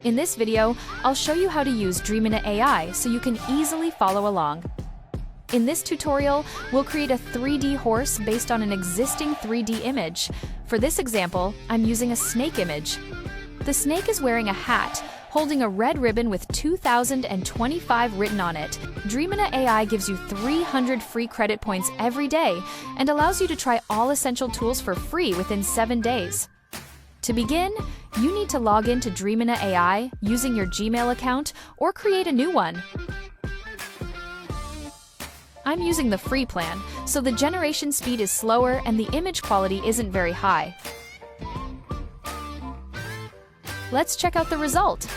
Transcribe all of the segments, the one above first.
In this video, I'll show you how to use Dreamina AI so you can easily follow along. In this tutorial, we'll create a 3D horse based on an existing 3D image. For this example, I'm using a snake image. The snake is wearing a hat, holding a red ribbon with 2025 written on it. Dreamina AI gives you 300 free credit points every day and allows you to try all essential tools for free within 7 days. To begin, you need to log in to Dreamina AI using your Gmail account or create a new one. I'm using the free plan, so the generation speed is slower and the image quality isn't very high. Let's check out the result.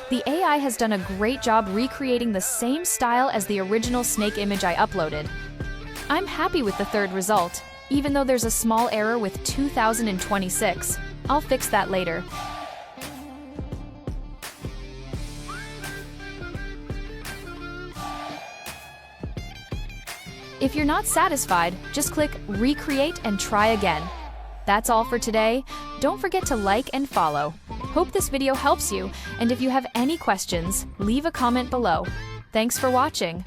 The AI has done a great job recreating the same style as the original snake image I uploaded. I'm happy with the third result, even though there's a small error with 2026. I'll fix that later. If you're not satisfied, just click Recreate and try again. That's all for today. Don't forget to like and follow. Hope this video helps you, and if you have any questions, leave a comment below. Thanks for watching.